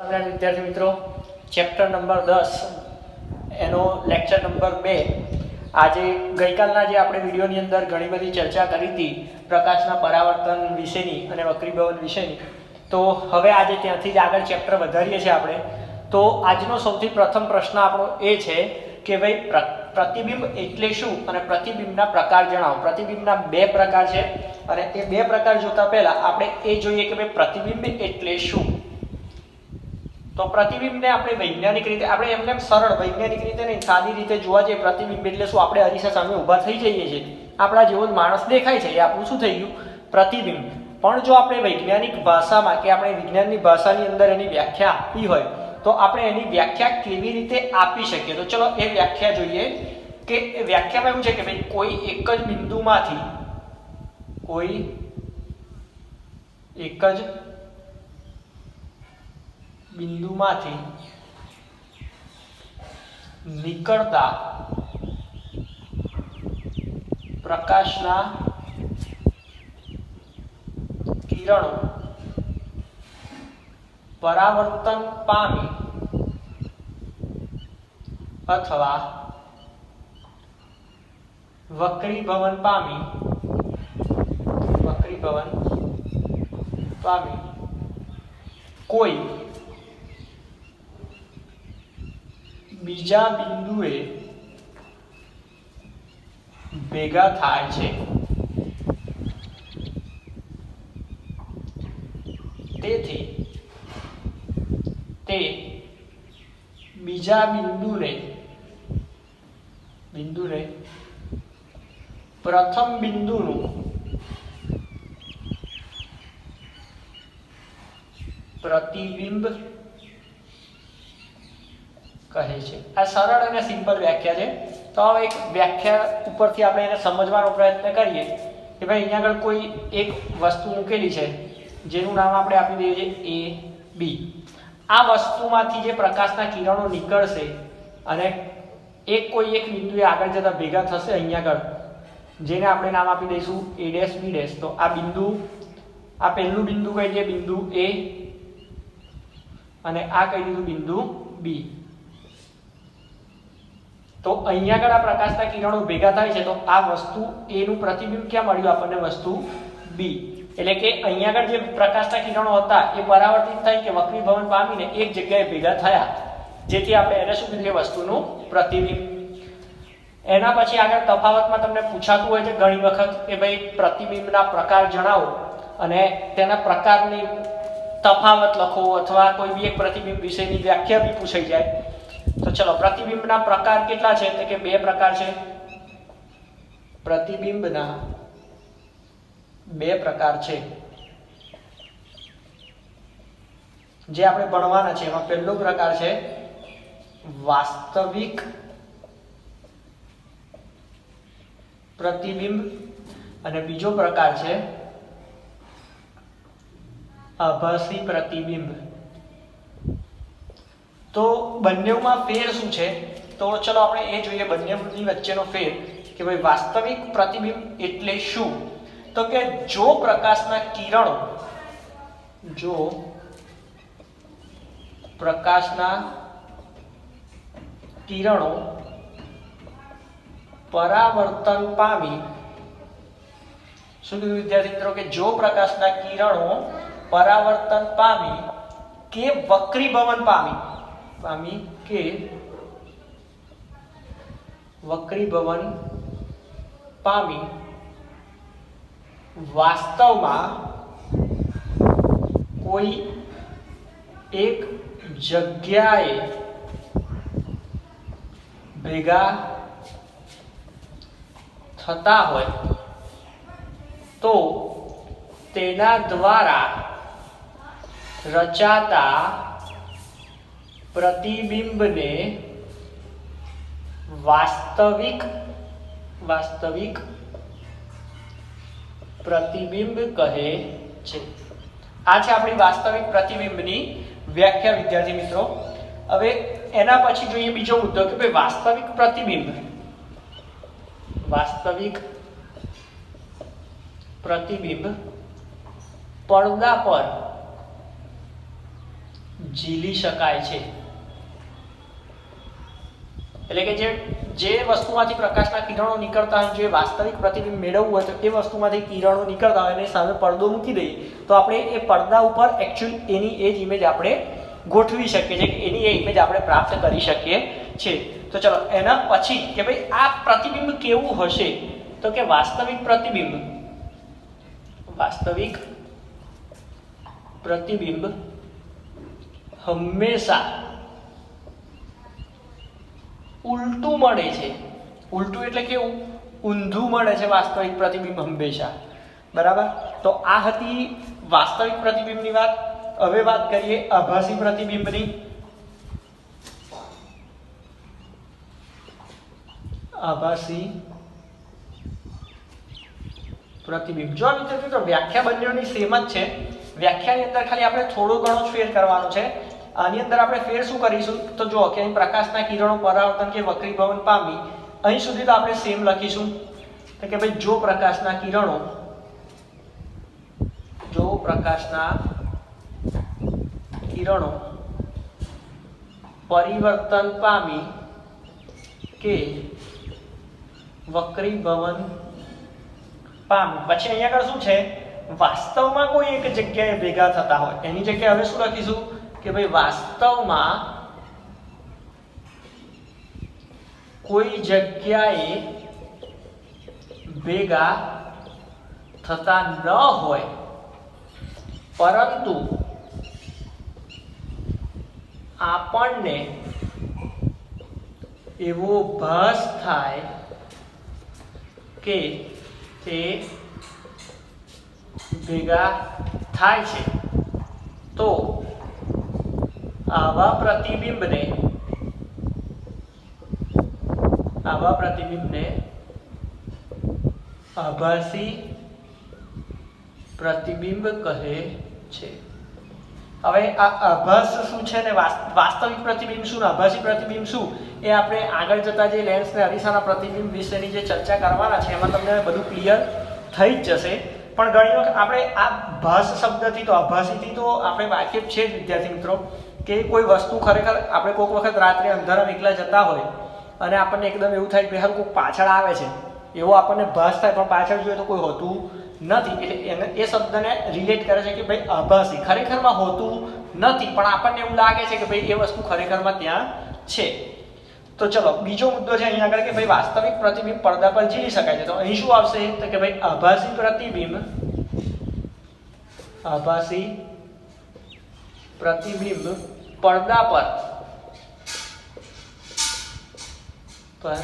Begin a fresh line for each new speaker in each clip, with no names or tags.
વિદ્યાર્થી મિત્રો, chapter number 10 એનો લેક્ચર નંબર 2 આજે ગઈકાલના જે આપણે વિડીયોની અંદર ઘણી બધી ચર્ચા કરી હતી પ્રકાશના પરાવર્તન વિશેની અને વક્રીભવન વિશેની, તો હવે આજે ત્યાંથી જ આગળ ચેપ્ટર વધારીએ છીએ આપણે. તો આજનો સૌથી પ્રથમ પ્રશ્ન આપણો એ છે કે ભાઈ પ્રતિબિંબ એટલે શું અને પ્રતિબિંબના પ્રકાર જણાવો. પ્રતિબિંબના બે પ્રકાર છે અને એ બે પ્રકાર જોતા પહેલા આપણે એ જોઈએ કે ભાઈ પ્રતિબિંબ એટલે શું. તો પ્રતિબિંબને આપણે વૈજ્ઞાનિક રીતે, આપણે એમને સરળ વૈજ્ઞાનિક રીતે નહીં, સાદી રીતે જોવા જઈએ પ્રતિબિંબ એટલે શું, આપણે અરીસા સામે ઊભા થઈ જઈએ છીએ, આપણા જેવો જ માણસ દેખાય છે, એ આપણું શું થઈ ગયું, પ્રતિબિંબ. પણ જો આપણે વૈજ્ઞાનિક ભાષામાં કે આપણે વિજ્ઞાનની ભાષાની અંદર એની વ્યાખ્યા આપવી હોય તો આપણે એની વ્યાખ્યા કેવી રીતે આપી શકીએ. તો ચલો એ વ્યાખ્યા જોઈએ કે વ્યાખ્યામાં એવું છે કે ભાઈ કોઈ એક જ બિંદુમાંથી નીકળતા પ્રકાશના કિરણો પરાવર્તન પામી અથવા વક્રીભવન પામી કોઈ બીજા બિંદુએ ભેગા થાય છે. તેથી તે બીજા બિંદુને પ્રથમ બિંદુનું પ્રતિબિંબ કહે છે. આ સરળ અને સિમ્પલ વ્યાખ્યા છે. તો હવે એક વ્યાખ્યા ઉપરથી આપણે એને સમજવાનો પ્રયત્ન કરીએ કે ભાઈ અહીંયા આગળ કોઈ એક વસ્તુ મૂકેલી છે જેનું નામ આપણે આપી દઈએ છીએ A B. આ વસ્તુમાંથી જે પ્રકાશના કિરણો નીકળશે અને કોઈ એક બિંદુએ આગળ જતા ભેગા થશે અહીંયા આગળ, જેને આપણે નામ આપી દઈશું A ડેશ B ડેશ. તો આ બિંદુ, આ પહેલું બિંદુ કહી દઈએ બિંદુ A અને આ કહી દીધું બિંદુ B. તો અહીંયા આગળ આ પ્રકાશના કિરણો ભેગા થાય છે તો આ વસ્તુ A નું પ્રતિબિંબ ક્યાં મળ્યું આપણને, વસ્તુ B. એટલે કે અહીંયા આગળ જે પ્રકાશના કિરણો હતા એ પરાવર્તિત થઈ કે વક્રીભવન પામીને એક જગ્યાએ ભેગા થયા, જેથી આપણે એને શું કીધું, વસ્તુનું પ્રતિબિંબ. એના પછી આગળ તફાવતમાં તમને પૂછાતું હોય છે ઘણી વખત કે ભાઈ પ્રતિબિંબના પ્રકાર જણાવો અને તેના પ્રકારની તફાવત લખો અથવા કોઈ બી એક પ્રતિબિંબ વિશેની વ્યાખ્યા બી પૂછાઈ જાય. તો ચલો, પ્રતિબિંબના પ્રકાર કેટલા છે? તો કે બે પ્રકાર છે. પ્રતિબિંબના બે પ્રકાર છે જે આપણે ભણવાના છે. એમાં પહેલો પ્રકાર છે વાસ્તવિક પ્રતિબિંબ અને બીજો પ્રકાર છે આભાસી પ્રતિબિંબ. તો બંનેમાં ફેર શું છે? તો ચલો આપણે એ જોઈએ બંનેની વચ્ચેનો ફેર કે ભાઈ વાસ્તવિક પ્રતિબિંબ એટલે શું. તો કે જો પ્રકાશના કિરણો પરાવર્તન પામી, શું કીધું વિદ્યાર્થી મિત્રો, કે જો પ્રકાશના કિરણો પરાવર્તન પામી કે વક્રીભવન પામી વાસ્તવમાં કોઈ એક જગ્યાએ ભેગા થતા હોય તો તેના દ્વારા રચાતા પ્રતિબિંબને વાસ્તવિક પ્રતિબિંબ કહે છે. આ છે આપણી વાસ્તવિક પ્રતિબિંબની વ્યાખ્યા વિદ્યાર્થી મિત્રો. હવે એના પછી જોઈએ બીજો મુદ્દો કે ભાઈ વાસ્તવિક પ્રતિબિંબ વાસ્તવિક પ્રતિબિંબ પડદા પર ઝીલી શકાય છે, એટલે કે જે વસ્તુમાંથી પ્રકાશના કિરણો નીકળતા હોય, જે વાસ્તવિક પ્રતિબિંબ મેળવવું હોય તો એ વસ્તુમાંથી કિરણો નીકળતા હોય અને સામે પડદો મૂકી દઈએ તો આપણે એ પડદા ઉપર એકચ્યુઅલ એની એ જ ઇમેજ આપણે ગોઠવી શકીએ છીએ, એની એ ઇમેજ આપણે પ્રાપ્ત કરી શકીએ છીએ. તો ચલો એના પછી કે ભાઈ આ પ્રતિબિંબ કેવું હશે, તો કે વાસ્તવિક પ્રતિબિંબ હંમેશા ઉલટું મળે છે. ઉલટું એટલે કેવું? ઊંધું મળે છે વાસ્તવિક પ્રતિબિંબ હંમેશા. બરાબર. તો આ હતી વાસ્તવિક પ્રતિબિંબની વાત. હવે વાત કરીએ આભાસી પ્રતિબિંબની. આભાસી પ્રતિબિંબ, જો મિત્રો વ્યાખ્યા બંનેની સેમ જ છે. વ્યાખ્યાની અંદર ખાલી આપણે થોડો ઘણો ફેર કરવાનો છે. આની અંદર આપણે ફેર શું કરીશું, તો જો કે અહીં પ્રકાશના કિરણો પરાવર્તન કે વક્રીભવન પામી, અહીં સુધી તો આપણે સેમ લખીશું તો કે ભાઈ જો પ્રકાશના કિરણો પરિવર્તન પામી કે વક્રીભવન પામી, પછી અહીંયા આગળ શું છે, વાસ્તવમાં કોઈ એક જગ્યાએ ભેગા થતા હોય એની જગ્યાએ હવે શું લખીશું કે ભાઈ વાસ્તવમાં કોઈ જગ્યાએ ભેગા થતા ન હોય પરંતુ આપણને એવો ભાસ થાય કે તે ભેગા થાય છે, તો આવા પ્રતિબિંબને આભાસી પ્રતિબિંબ કહે છે. હવે આ આભાસ શું છે ને વાસ્તવિક પ્રતિબિંબ શું ને આભાસી પ્રતિબિંબ શું, એ આપણે આગળ જતા જે લેન્સ ને અરીસાના પ્રતિબિંબ વિશેની જે ચર્ચા કરવાના છે એમાં તમને બધું ક્લિયર થઈ જ જશે. પણ ઘણી વખત આપણે આ ભાસ શબ્દથી તો આભાસીથી તો આપણે વાકેફ છે જ વિદ્યાર્થી મિત્રો, કે કોઈ વસ્તુ ખરેખર આપણે કોઈક વખત રાત્રે અંધારામાં એકલા જતા હોય અને આપણને એકદમ એવું થાય કે હાલ કોઈ પાછળ આવે છે એવો આપણને ભાસ થાય, પણ પાછળ જોઈએ તો કોઈ હોતું નથી. એટલે એને એ શબ્દને રિલેટ કરે છે કે ભાઈ આભાસી, ખરેખરમાં હોતું નથી પણ આપણને એવું લાગે છે કે ભાઈ એ વસ્તુ ખરેખરમાં ત્યાં છે. તો ચલો બીજો મુદ્દો છે અહીંયા આગળ કે ભાઈ વાસ્તવિક પ્રતિબિંબ પડદા પર ઝીલી શકાય છે. તો અહીં શું આવશે તો કે ભાઈ આભાસી પ્રતિબિંબ પડદા પર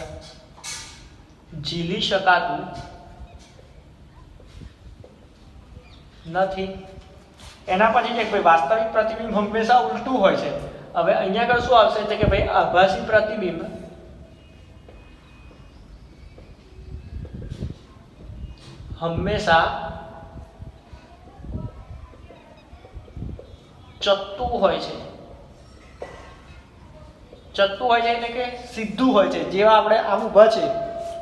ઝીલી શકાતું નથી. એના પછી છે કે ભાઈ વાસ્તવિક પ્રતિબિંબ હંમેશા ઉલટું હોય છે. હવે અહીંયા આગળ શું આવશે તો કે ભાઈ આભાસી પ્રતિબિંબ હંમેશા ચત્તું હોય છે. ચત્તું હોય છે એટલે કે સીધું હોય છે. જેવા આપણે આમ ઊભા છે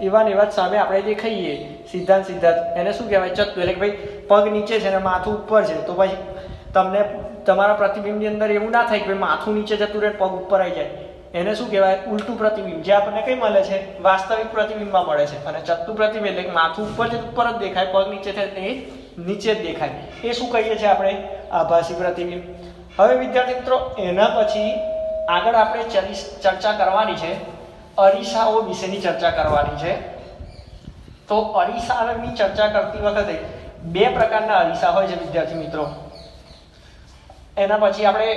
એવા ને એવા જ સામે આપણે દેખાઈએ સીધા સીધા, એને શું કહેવાય? ચત્તું. એટલે કે ભાઈ પગ નીચે છે ને માથું ઉપર છે, તો પછી તમને તમારા પ્રતિબિંબની અંદર એવું ના થાય કે ભાઈ માથું નીચે જતું રહે પગ ઉપર આવી જાય. એને શું કહેવાય? ઉલટું પ્રતિબિંબ. જે આપણને કઈ મળે છે? વાસ્તવિક પ્રતિબિંબમાં મળે છે. અને ચત્તું પ્રતિબિંબ એટલે માથું ઉપર છે ઉપર જ દેખાય, પગ નીચે છે એ નીચે જ દેખાય. એ શું કહીએ છીએ આપણે? આભાસી પ્રતિબિંબ. હવે વિદ્યાર્થી મિત્રો એના પછી આગળ આપણે ચર્ચા કરવાની છે અરીસાઓ વિશેની ચર્ચા કરવાની છે. તો અરીસાની ચર્ચા કરતી વખતે બે પ્રકારના અરીસા હોય છે વિદ્યાર્થી મિત્રો. એના પછી આપણે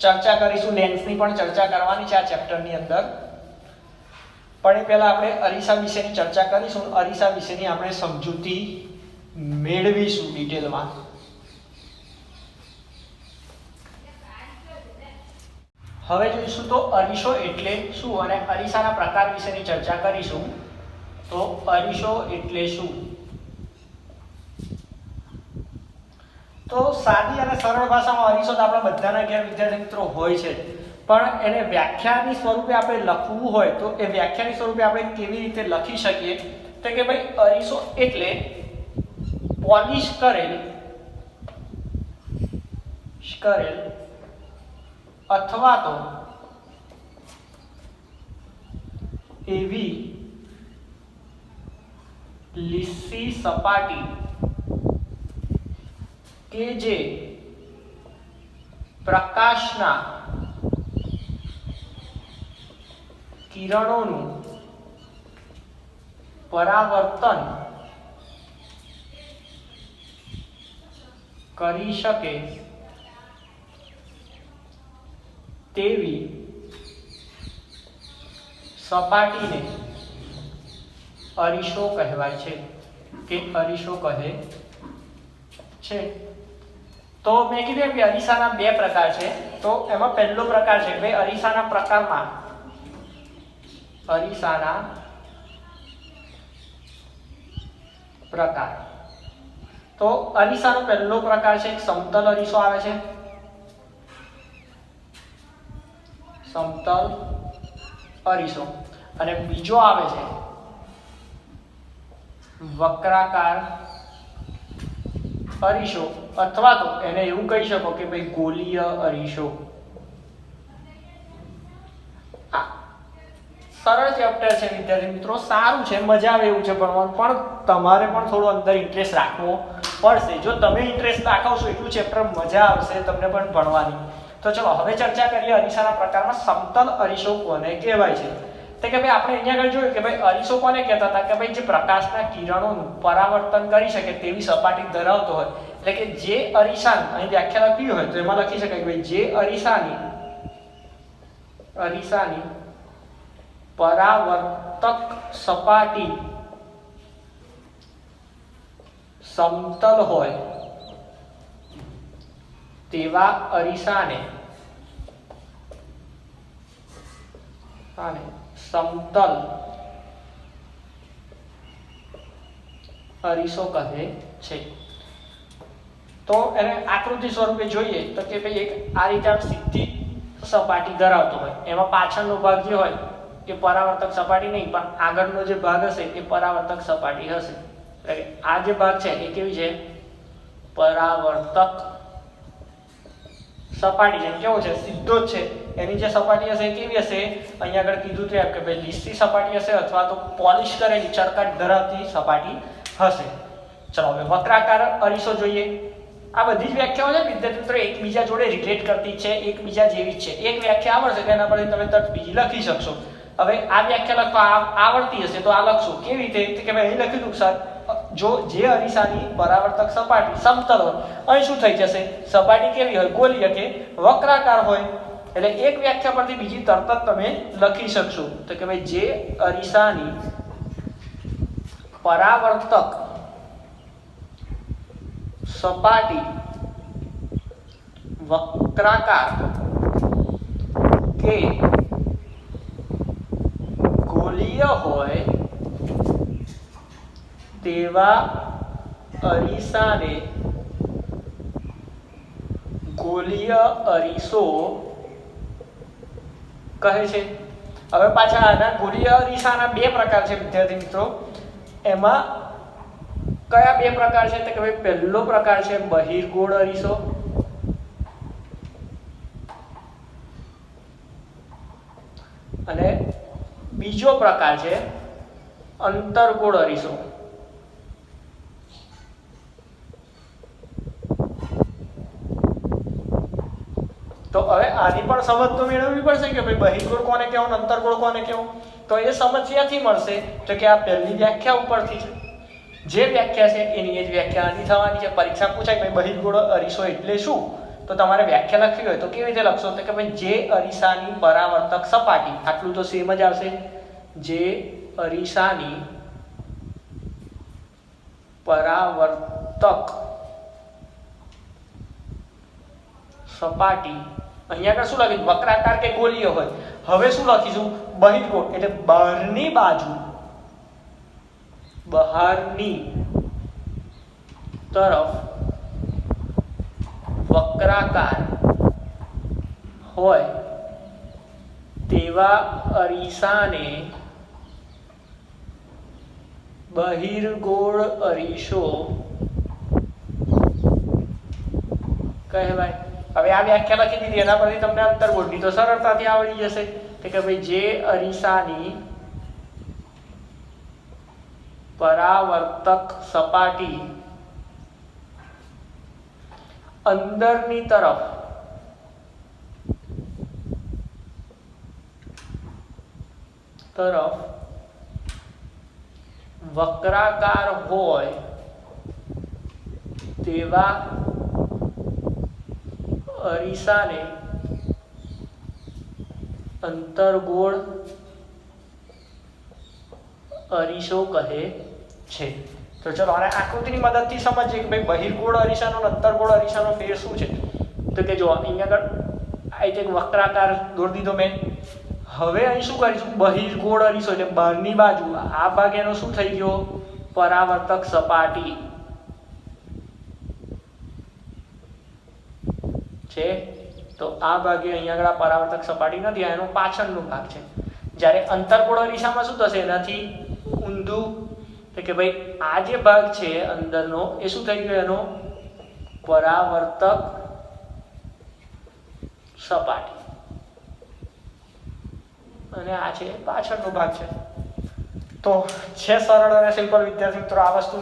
ચર્ચા કરીશું લેન્સની પણ ચર્ચા કરવાની છે આ ચેપ્ટરની અંદર. પણ એ પહેલા આપણે અરીસા વિશેની ચર્ચા કરીશું. અરીસા વિશેની આપણે સમજૂતી મેળવીશું ડિટેલમાં. હવે જોઈશું તો અરીસો એટલે શું અને અરીસાના પ્રકાર વિશેની ચર્ચા કરીશું. તો અરીસો એટલે શું? તો સાદી અને સરળ ભાષામાં અરીસો તો આપણા બધાના ઘેર વિદ્યાર્થી મિત્રો હોય છે, પણ એને વ્યાખ્યાની સ્વરૂપે આપણે લખવું હોય તો એ વ્યાખ્યાની સ્વરૂપે આપણે કેવી રીતે લખી શકીએ? તો કે ભાઈ અરીસો એટલે પોલિશ કરેલ અથવા તો એવી લીસી સપાટી કે જે પ્રકાશના કિરણોનું પરાવર્તન કરી શકે તેવી સપાટીને અરીસો કહેવાય છે કે અરીસો કહે છે. તો મેં કીધું કે અરીસાના બે પ્રકાર છે. તો એમાં પહેલો પ્રકાર છે ભાઈ અરીસાના પ્રકારમાં અરીસાના પ્રકાર. તો અરીસાનો પહેલો પ્રકાર છે સમતલ અરીસો આવે છે. સમતલ અરીસો. અને બીજો આવે છે વક્રાકાર અરીસો, અથવા તો એને એવું કહી શકો કે ભાઈ ગોલીય અરીસો. સરળ ચેપ્ટર છે વિદ્યાર્થી મિત્રો, સારું છે, મજા આવે એવું છે ભણવાનું, પણ તમારે પણ થોડો અંદર ઇન્ટરેસ્ટ રાખવો પડશે. જો તમે ઇન્ટરેસ્ટ દાખવશો એટલું ચેપ્ટર મજા આવશે તમને પણ ભણવાની. તો ચલો હવે ચર્ચા કરીએ અરીસાના પ્રકારમાં સમતલ અરીસો કોને કહેવાય છે. તો કે ભાઈ આપણે અહીંયા આગળ જોયું કે ભાઈ અરીસો કોને કહેતા હતા કે ભાઈ જે પ્રકાશના કિરણોનું પરાવર્તન કરી શકે તેવી સપાટી ધરાવતો હોય. એટલે કે જે અરીસાની અહીં વ્યાખ્યા લખી હોય તો એમાં લખી શકાય કે ભાઈ જે અરીસાની પરાવર્તક સપાટી સમતલ હોય તેવા અરીસાને સમતલ અરીસો કહે છે. તો એને આકૃતિ સ્વરૂપે જોઈએ તો કે ભાઈ એક આ રીતે સીધી સપાટી ધરાવતો હોય, એમાં પાછળનો ભાગ જે હોય એ પરાવર્તક સપાટી નહીં પણ આગળનો જે ભાગ હશે એ પરાવર્તક સપાટી હશે. એટલે આ જે ભાગ છે એ કેવી છે? પરાવર્તક સપાટી છે. કેવો છે? સીધો જ છે. એની જે સપાટી હશે એ કેવી હશે? અહીંયા આગળ કીધું તેમ કે ભાઈ લીસી સપાટી હશે અથવા તો પોલિશ કરેલી ચળકાટ ધરાવતી સપાટી હશે. ચલો હવે વક્રાકાર અરીસો જોઈએ. આ બધી જ વ્યાખ્યાઓ છે વિદ્યાર્થી મિત્રો એકબીજા જોડે રિલેટ કરતી છે, એકબીજા જેવી જ છે. એક વ્યાખ્યા આવડશે તો એના પરથી તમે તરત બીજી લખી શકશો. હવે આ વ્યાખ્યા લખવા આવડતી હશે તો આ લખશો. કેવી રીતે? કે ભાઈ અહીં લખી દઉં સર, જો જે અરીસાની પરાવર્તક સપાટી સમતલ હોય, અહીં શું થઈ જશે? સપાટી કેવી હોય? ગોલીય કે વક્રાકાર હોય. એટલે એક વ્યાખ્યા પરથી બીજી તરત જ તમે લખી શકશો. તો કે ભાઈ જે અરીસાની પરાવર્તક સપાટી વક્રાકાર કે ગોલીય હોય તેવા અરીસાને ગોલીય અરીસો કહે છે. હવે પાછા આના ગોલીય અરીસાના બે પ્રકાર છે વિદ્યાર્થી મિત્રો. એમાં કયા બે પ્રકાર છે? તો કે ભાઈ પહેલો પ્રકાર છે બહિર્ગોળ અરીસો અને બીજો પ્રકાર છે અંતર્ગોળ અરીસો. તો હવે આની પણ સમજ તો મેળવવી પડશે કે ભાઈ બહિર્ગોળ કોને કહેવું, અંતર્ગોળ કોને કહેવું. તો એ સમજ ક્યાંથી મળશે? તો કે આ પહેલી વ્યાખ્યા ઉપરથી છે. જે વ્યાખ્યા છે એની જ વ્યાખ્યા આની થવાની છે. પરીક્ષા પૂછાય ભાઈ બહિર્ગોળ અરીસો એટલે શું, તો તમારે વ્યાખ્યા લખવી હોય તો કેવી રીતે લખશો? તો કે ભાઈ જે અરીસાની પરાવર્તક સપાટી, આટલું તો સેમ જ આવશે, જે અરીસાની પરાવર્તક સપાટી, અહીંયા આગળ શું લખીશું? વક્રાકાર કે ગોલીય હોય. હવે શું લખીશું? બહિર્ગોળ એટલે બહારની બાજુ, બહારની તરફ વક્રાકાર હોય તેવા અરીસાને બહિર્ગોળ અરીસો કહેવાય. હવે આ વ્યાખ્યા લખી દીધી, એના પરથી તમને અંતર્ગોળની તો સરળતાથી આવડી જશે કે ભાઈ જે અરીસાની પરાવર્તક સપાટી અંદરની તરફ વક્રાકાર હોય તેવા અરીસાને અંતર્ગોળ અરીસો કહે છે. તો ચલો આને આકૃતિની મદદથી સમજીએ કે ભાઈ બહિર્ગોળ અરીસાનો અને અંતર્ગોળ અરીસાનો ફેર શું છે. તો કે જો અહીંયા આગળ આ એક વક્રાકાર દોરી દીધો મેં. હવે અહીં શું કરીશું, બહિર્ગોળ અરીસો એટલે બહારની બાજુ, આ ભાગ એનો શું થઈ ગયો, પરાવર્તક સપાટી છે. તો આ ભાગે અહીંયા આગળ પરાવર્તક સપાટી નથી, એનો પાછળનો ભાગ છે. જ્યારે અંતર્ગોળ અરીસામાં શું થશે, એનાથી ઊંધું, તો કે ભાઈ આ જે ભાગ છે અંદરનો એ શું થઈ ગયો, એનો પરાવર્તક સપાટી, અને આ છે પાછળનો ભાગ છે. તો છે સરળ અને સિમ્પલ વિદ્યાર્થી મિત્રો આ વસ્તુ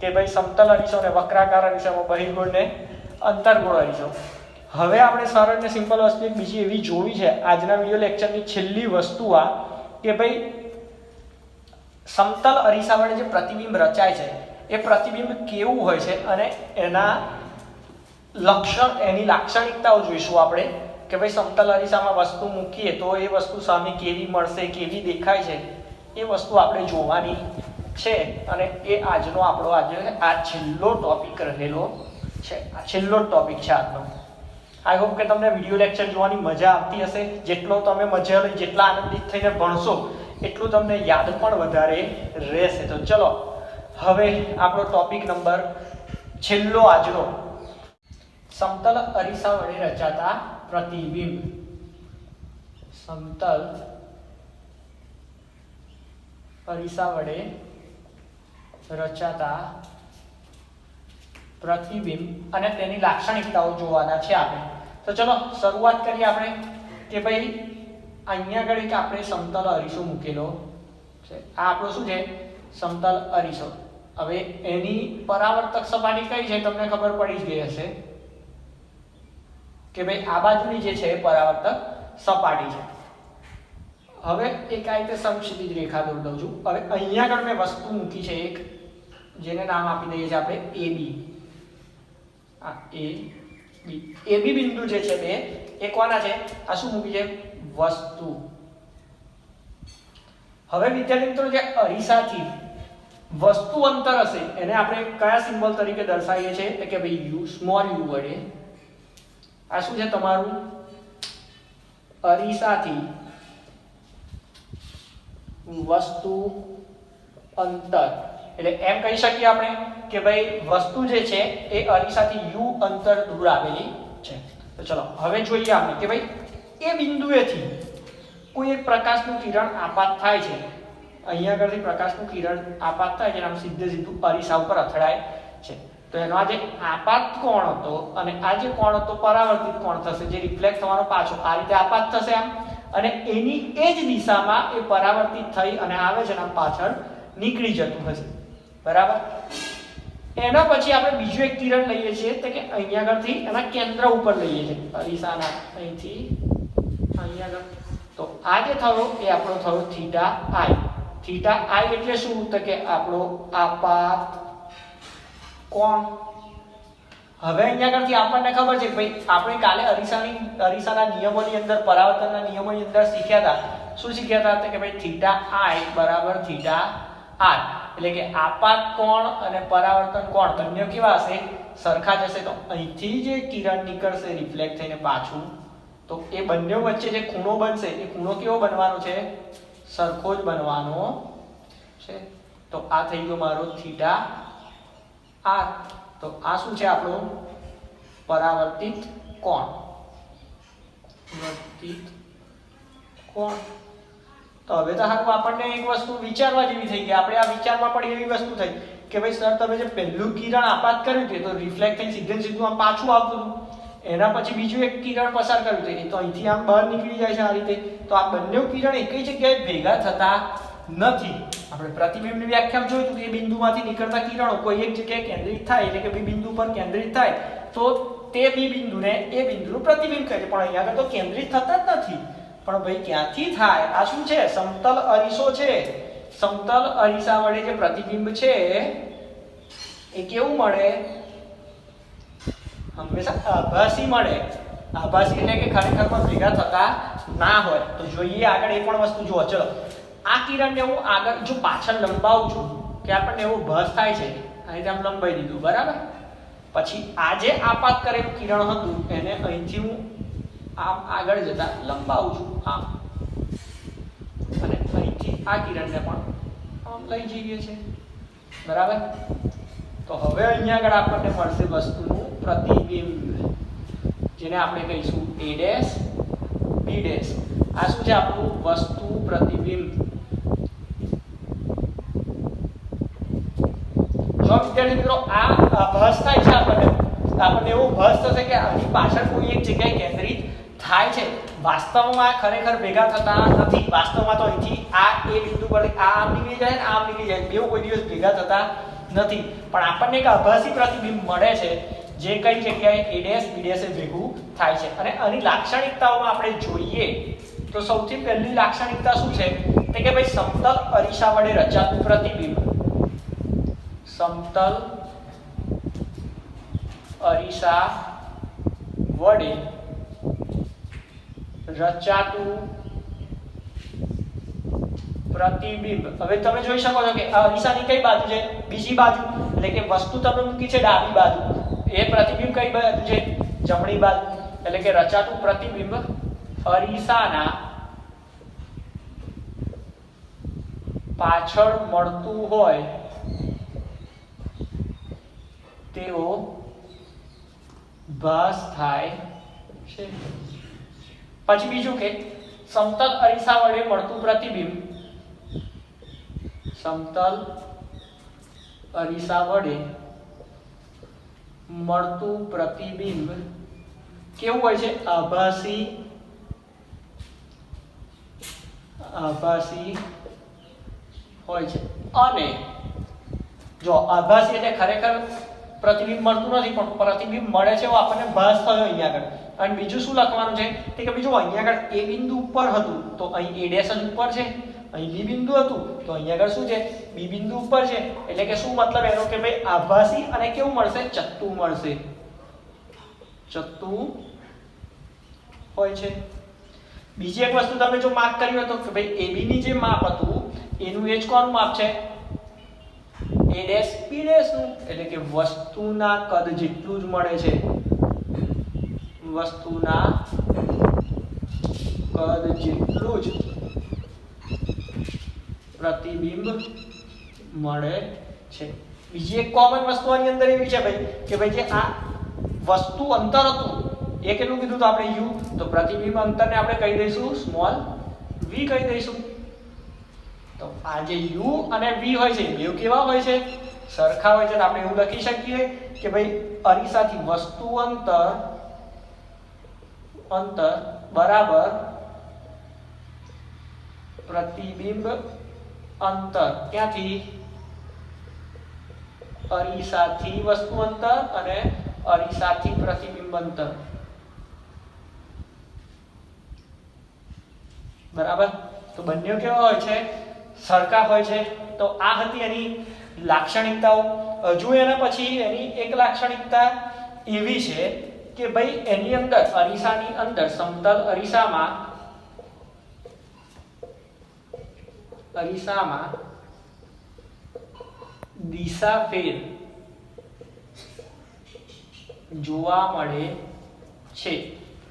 કે ભાઈ સમતલ અરીસો અને વક્રાકાર અરીસામાં બહિર્ગોળ ને અંતર્ગોળ અરીસો. હવે આપણે સરળ ને સિમ્પલ વસ્તુ એક બીજી એવી જોવી છે આજના વિડિયો લેક્ચરની છેલ્લી વસ્તુ આ કે ભાઈ સમતલ અરીસા વડે જે પ્રતિબિંબ રચાય છે એ પ્રતિબિંબ કેવું હોય છે અને એના એની લાક્ષણિકતાઓ જોઈશું આપણે કે ભાઈ સમતલ અરીસામાં વસ્તુ મૂકીએ તો એ વસ્તુ સામે કેવી મળશે, કેવી દેખાય છે, એ વસ્તુ આપણે જોવાની છે. અને એ આજનો આપણો આજે આ છેલ્લો ટોપિક રહેલો છે, આ છેલ્લો ટોપિક છે આજનો. આઈ હોપ કે તમને વિડીયો લેક્ચર જોવાની મજા આવતી હશે. જેટલો તમે મજા લઈ, જેટલા આનંદિત થઈને ભણશો એટલું તમને યાદ પણ વધારે રહેશે. તો ચલો હવે આપણો ટોપિક નંબર છેલ્લો આજનો, સમતલ અરીસા વડે રચાતા પ્રતિબિંબ. સમતલ અરીસા વડે રચાતા પ્રતિબિંબ અને તેની લાક્ષણિકતાઓ જોવાના છે આપણે. તો ચલો શરૂઆત કરીએ આપણે કે ભાઈ અહીંયા આગળ એક આપણે સમતલ અરીસો મૂકેલો છે. આ આપણો શું છે, સમતલ અરીસો. હવે એની પરાવર્તક સપાટી કઈ છે તમને ખબર પડી જ ગઈ હશે કે ભાઈ આ બાજુની જે છે એ પરાવર્તક સપાટી છે. હવે એક આ રીતે સમક્ષિતિજ રેખા દોરી દઉં છું. હવે અહીંયા આગળ મેં વસ્તુ મૂકી છે એક, જેને નામ આપી દઈએ છીએ આપણે AB. આ AB બિંદુ જે છે બે એ કોના છે, આ શું મૂકી છે, વસ્તુ. હવે વિદ્યાર્થી મિત્રો જે અરીસાથી વસ્તુ અંતર હશે એને આપણે કયા સિમ્બોલ તરીકે દર્શાવીએ છીએ કે ભાઈ u, સ્મોલ u વડે. આ શું છે તમારું અરીસાથી વસ્તુ અંતર. એટલે એમ કહી શકીએ આપણે કે ભાઈ વસ્તુ જે છે એ અરીસાથી u અંતર દૂર આવેલી છે. તો ચલો હવે જોઈએ આપણે કે ભાઈ એ બિંદુએથી કોઈ એક પ્રકાશનું કિરણ આપાત થાય છે. અહીંયા આગળથી પ્રકાશનું કિરણ આપાત થાય છે અને આમ સીધું અરીસા ઉપર અથડાય છે. તો એનો આ જે આપાત કોણ હતો અને આ જે કોણ હતો પરાવર્તિત કોણ થશે, જે રિફ્લેક્ટ થવાનો પાછો આ રીતે આપાત થશે આમ, અને એની એ જ દિશામાં એ પરાવર્તિત થઈ અને આવે છે આમ પાછળ નીકળી જતું હશે. બરાબર. એના પછી આપણે બીજું એક કિરણ લઈએ છીએ તો કે અહીંયા આગળથી એના કેન્દ્ર ઉપર લઈએ છીએ અરીસાના, અહીંથી અહીંયા આગળ. તો આ જે થયો એ આપણો થયો થીટા આઈ. થીટા આઈ એટલે શું, તો કે આપણો આપાત કોણ. હવે અહીંયા આગળથી આપણને ખબર છે કે ભાઈ આપણે કાલે અરીસાના નિયમોની અંદર, પરાવર્તનના નિયમોની અંદર શીખ્યા હતા. શું શીખ્યા હતા કે ભાઈ થીટા આઈ બરાબર થીટા આર. એટલે કે આપાત કોણ અને પરાવર્તન કોણ બંને કેવા હશે, સરખા જ હશે. તો અહીંથી જે કિરણ નીકળશે રિફ્લેક્ટ થઈને પાછું, તો એ બંને વચ્ચે જે ખૂણો બનશે એ ખૂણો કેવો બનવાનો છે, સરખો જ બનવાનો છે. તો આ થઈ ગયો મારો થીટા આર. તો આ શું છે આપણો પરાવર્તિત કોણ. પરાવર્તિત કોણ. તો હવે તો હારું આપણને એક વસ્તુ વિચારવા જેવી થઈ ગઈ. આપણે આ વિચારમાં પડી એવી વસ્તુ થઈ કે ભાઈ સર તમે જે પહેલું કિરણ આપાત કર્યું હતું તો રિફ્લેક્ટ થઈને સીધે સીધું આમ પાછું આવતું હતું, એના પછી બીજું એક કિરણ પસાર કર્યું છે, તો અહીંથી આમ બહાર નીકળી જાય છે આ રીતે. તો આ બંને કિરણ એક જ જગ્યાએ ભેગા થતા નથી. આપણે પ્રતિબિંબની વ્યાખ્યામાં જોયું કે બિંદુમાંથી નીકળતા કિરણો કોઈ એક જગ્યાએ કેન્દ્રિત થાય એટલે કે બી બિંદુ પર કેન્દ્રિત થાય તો તે બી બિંદુને એ બિંદુનું પ્રતિબિંબ કહે છે. પણ અહીંયા આગળ તો કેન્દ્રિત થતા જ નથી. પણ ભાઈ ક્યાંથી થાય? આ શું છે? સમતલ અરીસો છે. સમતલ અરીસા વડે જે પ્રતિબિંબ છે એ કેવું મળે? હંમેશા આભાસી મળે. આભાસી એટલે કે ખરેખરમાં ભેગા થતા ના હોય. તો જોઈએ આગળ એ પણ વસ્તુ જુઓ. ચલો આ કિરણને હું આગળ જો પાછળ લંબાવું છું કે આપણને એવો ભાસ થાય છે, અહીં આમ લંબાઈ દીધું બરાબર. પછી આ જે આપાત કરેલું કિરણ હતું એને અહીંથી હું આમ આગળ જતા લંબાવું છું આમ, અને અહીંથી આ કિરણને પણ આમ લઈ જઈએ છે બરાબર. તો હવે અહીંયા આગળ આપણને મળશે વસ્તુનું પ્રતિબિંબ, જેને આપણે કહીશું a ડેશ b ડેશ. આ શું છે? આપણું વસ્તુ પ્રતિબિંબ. જો વિદ્યાર્થી મિત્રો આ ભાસ થાય છે આપણને એવો ભાસ થશે કે આની પાછળ કોઈ એક જગ્યાએ કેન્દ્રિત થાય છે. વાસ્તવમાં ખરેખર ભેગા થતા નથી. વાસ્તવમાં તો અહીંથી આ એ બિંદુ પર આ આમ નીકળી જાય ને આમ નીકળી જાય, બેવ કોઈ દિવસ ભેગા થતા નથી. પણ આપણને એક આભાસી પ્રતિબિંબ મળે છે જે કઈ જગ્યાએ a ડેશ b ડેશ એ ભેગું થાય છે. અને આની લાક્ષણિકતાઓમાં આપણે જોઈએ તો સૌથી પહેલી લાક્ષણિકતા શું છે? તો કે ભાઈ સમતલ અરીસા વડે રચાતું પ્રતિબિંબ. સમતલ અરીસા વડે રચાતું પ્રતિબિંબ. હવે તમે જોઈ શકો છો કે આ અરીસાની કઈ બાજુ છે? બીજી બાજુ. એટલે કે વસ્તુ તમે મૂકી છે ડાબી બાજુ, એ પ્રતિબિંબ કઈ બાજુ છે? જમણી બાજુ. એટલે કે રચાતું પ્રતિબિંબ અરીસાના પાછળ મળતું હોય તેવો ભાસ થાય છે. પછી બીજું કે સમતલ અરીસા વડે મળતું પ્રતિબિંબ, સમતલ અરીસા વડે મળતું પ્રતિબિંબ કેવું હોય છે? આભાસી હોય છે. અને જો આભાસી એટલે ખરેખર પ્રતિબિંબ મળતું નથી પણ પ્રતિબિંબ મળે છે એવો આપણને ભાસ થયો અહીંયા આગળ. અને બીજું શું લખવાનું છે? કે બીજું અહીંયા આગળ એ બિંદુ ઉપર હતું તો અહીં a ડેશ ઉપર છે, અહીં બી બિંદુ હતું તો અહીંયા આગળ શું છે? બી બિંદુ ઉપર છે. એટલે કે શું મતલબ એનો? કે ભાઈ આભાસી અને કેવું મળશે? ચત્તુ મળશે. ચત્તુ હોય છે. બીજી એક વસ્તુ તમે જો માર્ક કરી હોય તો કે ભાઈ AB ની જે માપ હતું એનું એ જ કોનું માપ છે? a ડેશ b ડેશ નું. એટલે કે વસ્તુના કદ જેટલું જ મળે છે. વસ્તુના કદ જેટલું જ પ્રતિબિંબ મળે છે. બીજી એક કોમન વસ્તુ આની અંદર એવી છે ભાઈ કે ભાઈ જે આ વસ્તુ અંતર હતું એ કેટલું કીધું તો આપણે u, તો પ્રતિબિંબ અંતરને આપણે કહી દઈશું સ્મોલ v કહી દઈશું. તો આ જે u અને v હોય છે બે કેવા હોય છે? સરખા હોય છે. તો આપણે એવું લખી શકીએ કે ભાઈ અરીસાથી વસ્તુ અંતર બરાબર પ્રતિબિંબ અંતર. ક્યાંથી? અરીસાથી વસ્તુ અંતર અને અરીસાથી પ્રતિબિંબ અંતર. બરાબર. તો બંને કેવા હોય છે? સરખા હોય છે. તો આ હતી એની લાક્ષણિકતાઓ. હજુ એના પછી એની એક લાક્ષણિકતા એવી છે કે ભાઈ એની અંદર અરીસાની અંદર સમતલ અરીસામાં દિશા ફેર જોવા મળે છે.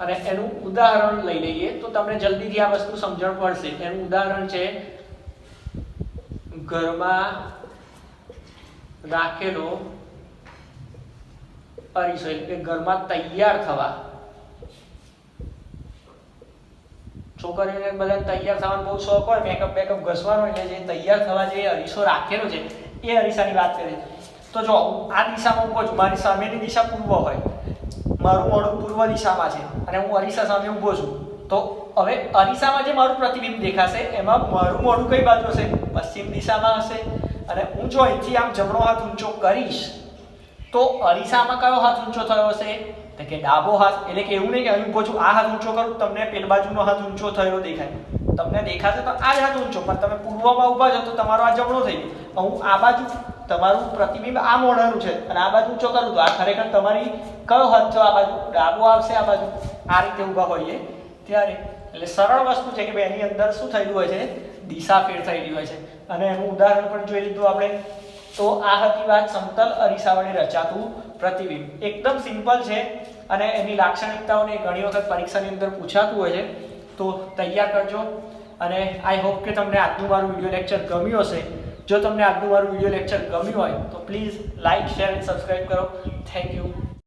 અને એનું ઉદાહરણ લઈ લઈએ તો તમને જલ્દીથી આ વસ્તુ સમજણ પડશે. એનું ઉદાહરણ છે ઘરમાં રાખેલો અરીસો. એટલે કે ઘરમાં તૈયાર થવા, છોકરીઓને બધા તૈયાર થવાનો બહુ શોખ હોય, મેકઅપ બેકઅપ ઘસવાનો, એટલે જે તૈયાર થવા જે અરીસો રાખેલો છે એ અરીસાની વાત કરે. તો જો આ દિશામાં ઊભો છું, મારી સામેની દિશા પૂર્વ હોય મારું મોઢું પૂર્વ દિશામાં છે અને હું અરીસા સામે ઊભો છું, તો હવે અરીસામાં જે મારું પ્રતિબિંબ દેખાશે એમાં મારું મોઢું કઈ બાજુ હશે? પશ્ચિમ દિશામાં હશે. અને હું જો અહીંથી આમ જમણો હાથ ઊંચો કરીશ તો અરીસામાં કયો હાથ ઊંચો થયો હશે? તો કે ડાબો હાથ. એટલે કે એવું નહીં કે અહીં ઊભો છું, આ હાથ ઊંચો કરું તમને પેલ બાજુનો હાથ ઊંચો થયો દેખાય, તમને દેખાશે તો આ જ હાથ ઊંચો, પણ તમે પૂર્વમાં ઊભા છો તો તમારો આ જમણો થઈ ગયો. હું આ બાજુ તમારું પ્રતિબિંબ આ મોઢાનું છે અને આ બાજુ ઊંચો કરું તો આ ખરેખર તમારી કયો હાથ છે? આ બાજુ ડાબો આવશે. આ બાજુ આ રીતે ઊભા હોઈએ ત્યારે. એટલે સરળ વસ્તુ છે કે ભાઈ એની અંદર શું થયેલું હોય છે? દિશા ફેર થયેલી હોય છે. અને એનું ઉદાહરણ પણ જોઈ લીધું આપણે. તો આ હતી વાત સમતલ અરીસા વડે રચાતું પ્રતિબિંબ. એકદમ સિમ્પલ છે અને એની લાક્ષણિકતાઓને ઘણી વખત પરીક્ષાની અંદર પૂછાતું હોય છે, તો તૈયાર કરજો. અને આઈ હોપ કે તમને આજનું મારું વિડીયો લેક્ચર ગમ્યું હશે. જો તમને આજનું મારું વિડીયો લેક્ચર ગમ્યું હોય તો પ્લીઝ લાઇક, શેર અને સબસ્ક્રાઈબ કરો. Thank you.